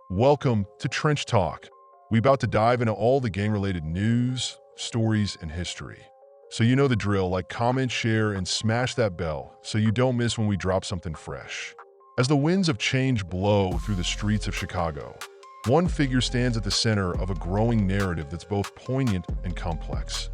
Welcome to Trench Talk. We about to dive into all the gang-related news, stories, and history. So you know the drill, like, comment, share, and smash that bell so you don't miss when we drop something fresh. As the winds of change blow through the streets of Chicago, one figure stands at the center of a growing narrative that's both poignant and complex.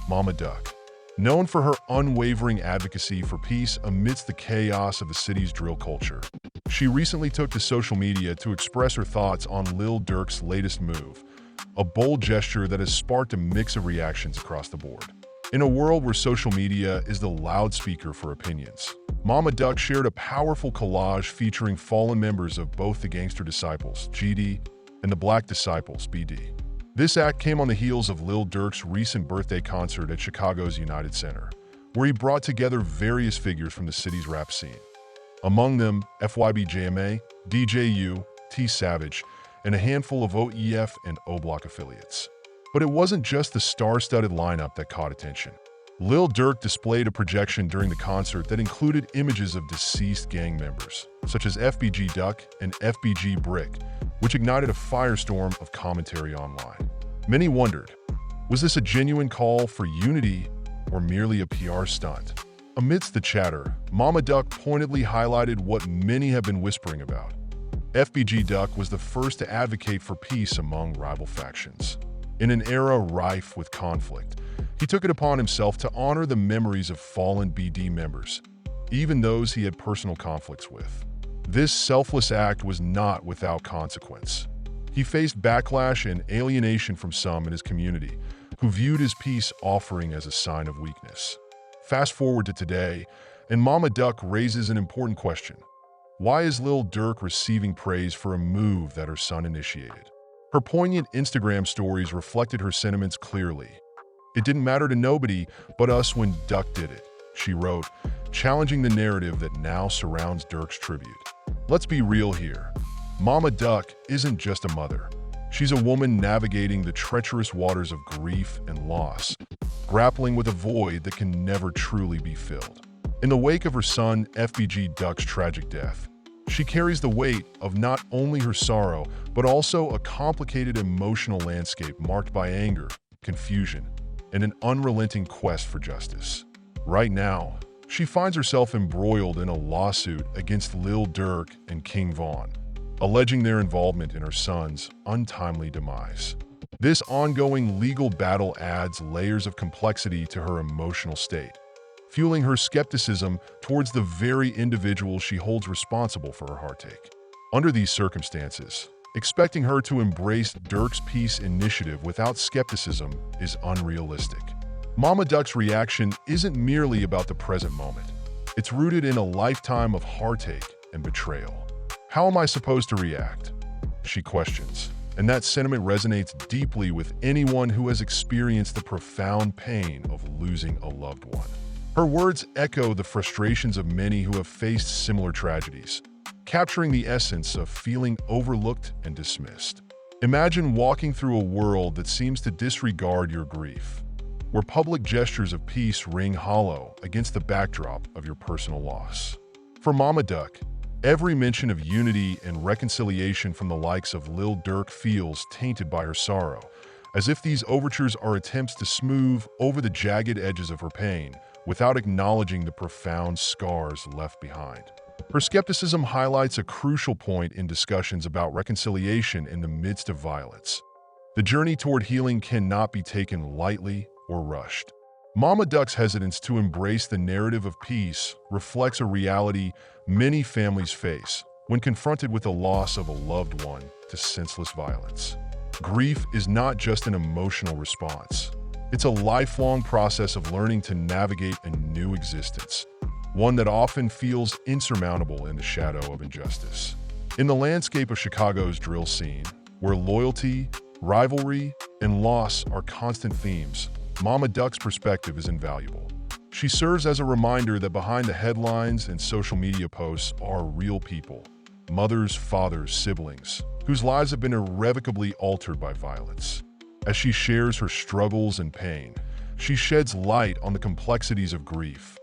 Mama Duck. Known for her unwavering advocacy for peace amidst the chaos of the city's drill culture, she recently took to social media to express her thoughts on Lil Durk's latest move, a bold gesture that has sparked a mix of reactions across the board. In a world where social media is the loudspeaker for opinions, Mama Duck shared a powerful collage featuring fallen members of both the Gangster Disciples, GD, and the Black Disciples, BD. This act came on the heels of Lil Durk's recent birthday concert at Chicago's United Center, where he brought together various figures from the city's rap scene. Among them, FYBJMA, DJU, T Savage, and a handful of OEF and O-Block affiliates. But it wasn't just the star-studded lineup that caught attention. Lil Durk displayed a projection during the concert that included images of deceased gang members, such as FBG Duck and FBG Brick, which ignited a firestorm of commentary online. Many wondered, was this a genuine call for unity or merely a PR stunt? Amidst the chatter, Mama Duck pointedly highlighted what many have been whispering about. FBG Duck was the first to advocate for peace among rival factions. In an era rife with conflict, he took it upon himself to honor the memories of fallen BD members, even those he had personal conflicts with. This selfless act was not without consequence. He faced backlash and alienation from some in his community, who viewed his peace offering as a sign of weakness. Fast forward to today, and Mama Duck raises an important question. Why is Lil Durk receiving praise for a move that her son initiated? Her poignant Instagram stories reflected her sentiments clearly. "It didn't matter to nobody but us when Duck did it," she wrote, challenging the narrative that now surrounds Durk's tribute. Let's be real here. Mama Duck isn't just a mother. She's a woman navigating the treacherous waters of grief and loss, grappling with a void that can never truly be filled. In the wake of her son FBG Duck's tragic death, she carries the weight of not only her sorrow, but also a complicated emotional landscape marked by anger, confusion, and an unrelenting quest for justice. Right now, she finds herself embroiled in a lawsuit against Lil Durk and King Von, alleging their involvement in her son's untimely demise. This ongoing legal battle adds layers of complexity to her emotional state, fueling her skepticism towards the very individual she holds responsible for her heartache. Under these circumstances, expecting her to embrace Durk's peace initiative without skepticism is unrealistic. Mama Duck's reaction isn't merely about the present moment. It's rooted in a lifetime of heartache and betrayal. How am I supposed to react? She questions, and that sentiment resonates deeply with anyone who has experienced the profound pain of losing a loved one. Her words echo the frustrations of many who have faced similar tragedies, capturing the essence of feeling overlooked and dismissed. Imagine walking through a world that seems to disregard your grief, where public gestures of peace ring hollow against the backdrop of your personal loss. For Mama Duck, every mention of unity and reconciliation from the likes of Lil Durk feels tainted by her sorrow, as if these overtures are attempts to smooth over the jagged edges of her pain without acknowledging the profound scars left behind. Her skepticism highlights a crucial point in discussions about reconciliation in the midst of violence. The journey toward healing cannot be taken lightly or rushed. Mama Duck's hesitance to embrace the narrative of peace reflects a reality many families face when confronted with the loss of a loved one to senseless violence. Grief is not just an emotional response. It's a lifelong process of learning to navigate a new existence, one that often feels insurmountable in the shadow of injustice. In the landscape of Chicago's drill scene, where loyalty, rivalry, and loss are constant themes, Mama Duck's perspective is invaluable. She serves as a reminder that behind the headlines and social media posts are real people, mothers, fathers, siblings, whose lives have been irrevocably altered by violence. As she shares her struggles and pain, she sheds light on the complexities of grief,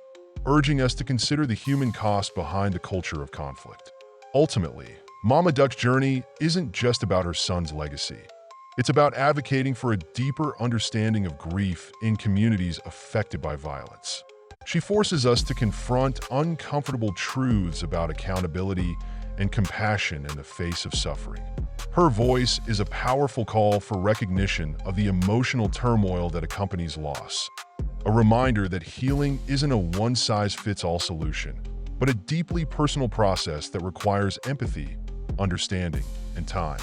urging us to consider the human cost behind the culture of conflict. Ultimately, Mama Duck's journey isn't just about her son's legacy. It's about advocating for a deeper understanding of grief in communities affected by violence. She forces us to confront uncomfortable truths about accountability and compassion in the face of suffering. Her voice is a powerful call for recognition of the emotional turmoil that accompanies loss. A reminder that healing isn't a one-size-fits-all solution, but a deeply personal process that requires empathy, understanding, and time.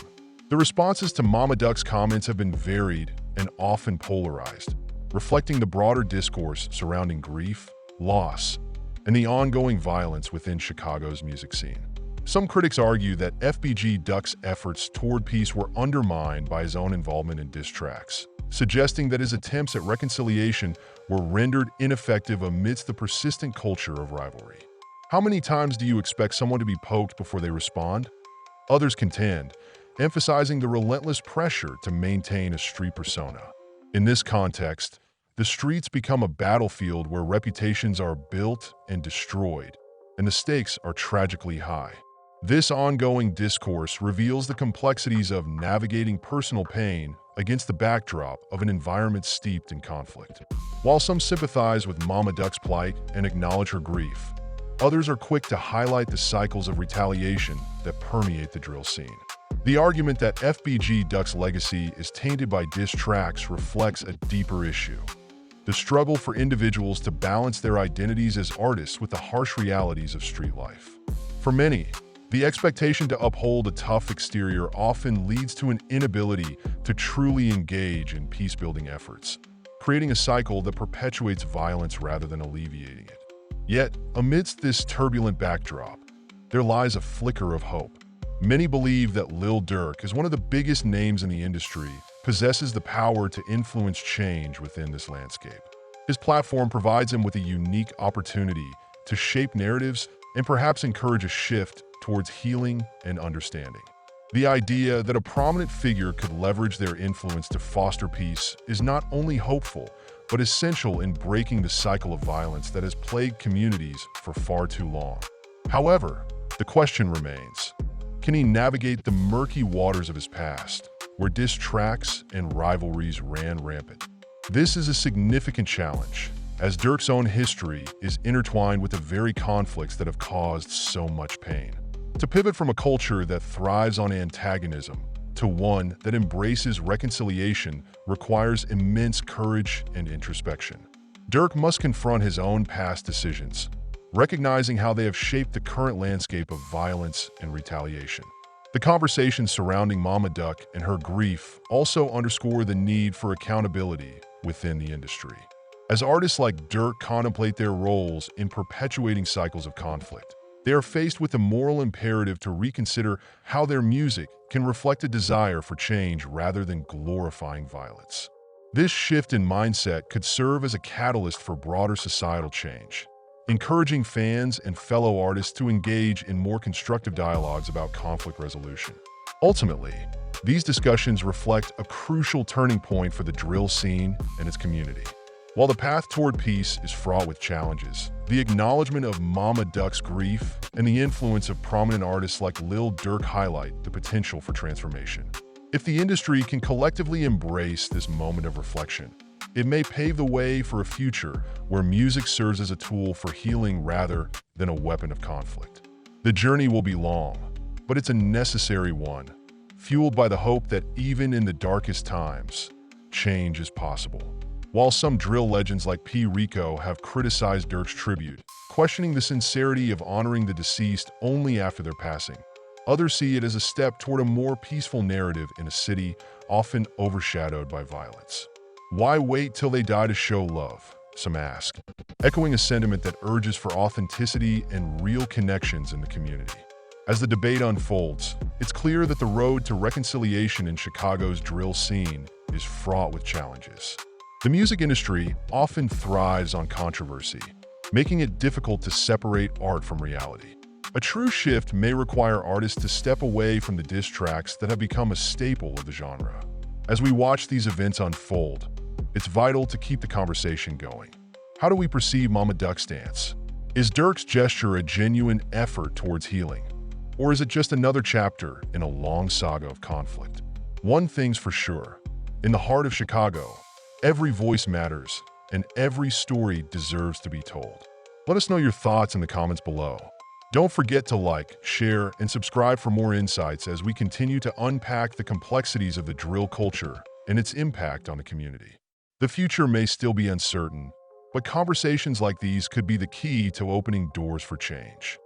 The responses to Mama Duck's comments have been varied and often polarized, reflecting the broader discourse surrounding grief, loss, and the ongoing violence within Chicago's music scene. Some critics argue that FBG Duck's efforts toward peace were undermined by his own involvement in diss tracks, suggesting that his attempts at reconciliation were rendered ineffective amidst the persistent culture of rivalry. How many times do you expect someone to be poked before they respond? Others contend, emphasizing the relentless pressure to maintain a street persona. In this context, the streets become a battlefield where reputations are built and destroyed, and the stakes are tragically high. This ongoing discourse reveals the complexities of navigating personal pain against the backdrop of an environment steeped in conflict. While some sympathize with Mama Duck's plight and acknowledge her grief, others are quick to highlight the cycles of retaliation that permeate the drill scene. The argument that FBG Duck's legacy is tainted by diss tracks reflects a deeper issue: the struggle for individuals to balance their identities as artists with the harsh realities of street life. For many, the expectation to uphold a tough exterior often leads to an inability to truly engage in peace-building efforts, creating a cycle that perpetuates violence rather than alleviating it. Yet, amidst this turbulent backdrop, there lies a flicker of hope. Many believe that Lil Durk, as one of the biggest names in the industry, possesses the power to influence change within this landscape. His platform provides him with a unique opportunity to shape narratives and perhaps encourage a shift towards healing and understanding. The idea that a prominent figure could leverage their influence to foster peace is not only hopeful, but essential in breaking the cycle of violence that has plagued communities for far too long. However, the question remains: can he navigate the murky waters of his past, where diss tracks and rivalries ran rampant? This is a significant challenge, as Durk's own history is intertwined with the very conflicts that have caused so much pain. To pivot from a culture that thrives on antagonism to one that embraces reconciliation requires immense courage and introspection. Durk must confront his own past decisions, recognizing how they have shaped the current landscape of violence and retaliation. The conversations surrounding Mama Duck and her grief also underscore the need for accountability within the industry. As artists like Durk contemplate their roles in perpetuating cycles of conflict, they are faced with the moral imperative to reconsider how their music can reflect a desire for change rather than glorifying violence. This shift in mindset could serve as a catalyst for broader societal change, encouraging fans and fellow artists to engage in more constructive dialogues about conflict resolution. Ultimately, these discussions reflect a crucial turning point for the drill scene and its community. While the path toward peace is fraught with challenges, the acknowledgement of Mama Duck's grief and the influence of prominent artists like Lil Durk highlight the potential for transformation. If the industry can collectively embrace this moment of reflection, it may pave the way for a future where music serves as a tool for healing rather than a weapon of conflict. The journey will be long, but it's a necessary one, fueled by the hope that even in the darkest times, change is possible. While some drill legends like P. Rico have criticized Durk's tribute, questioning the sincerity of honoring the deceased only after their passing, others see it as a step toward a more peaceful narrative in a city often overshadowed by violence. Why wait till they die to show love? Some ask, echoing a sentiment that urges for authenticity and real connections in the community. As the debate unfolds, it's clear that the road to reconciliation in Chicago's drill scene is fraught with challenges. The music industry often thrives on controversy, making it difficult to separate art from reality. A true shift may require artists to step away from the diss tracks that have become a staple of the genre. As we watch these events unfold, it's vital to keep the conversation going. How do we perceive Mama Duck's dance? Is Durk's gesture a genuine effort towards healing? Or is it just another chapter in a long saga of conflict? One thing's for sure. In the heart of Chicago, every voice matters, and every story deserves to be told. Let us know your thoughts in the comments below. Don't forget to like, share, and subscribe for more insights as we continue to unpack the complexities of the drill culture and its impact on the community. The future may still be uncertain, but conversations like these could be the key to opening doors for change.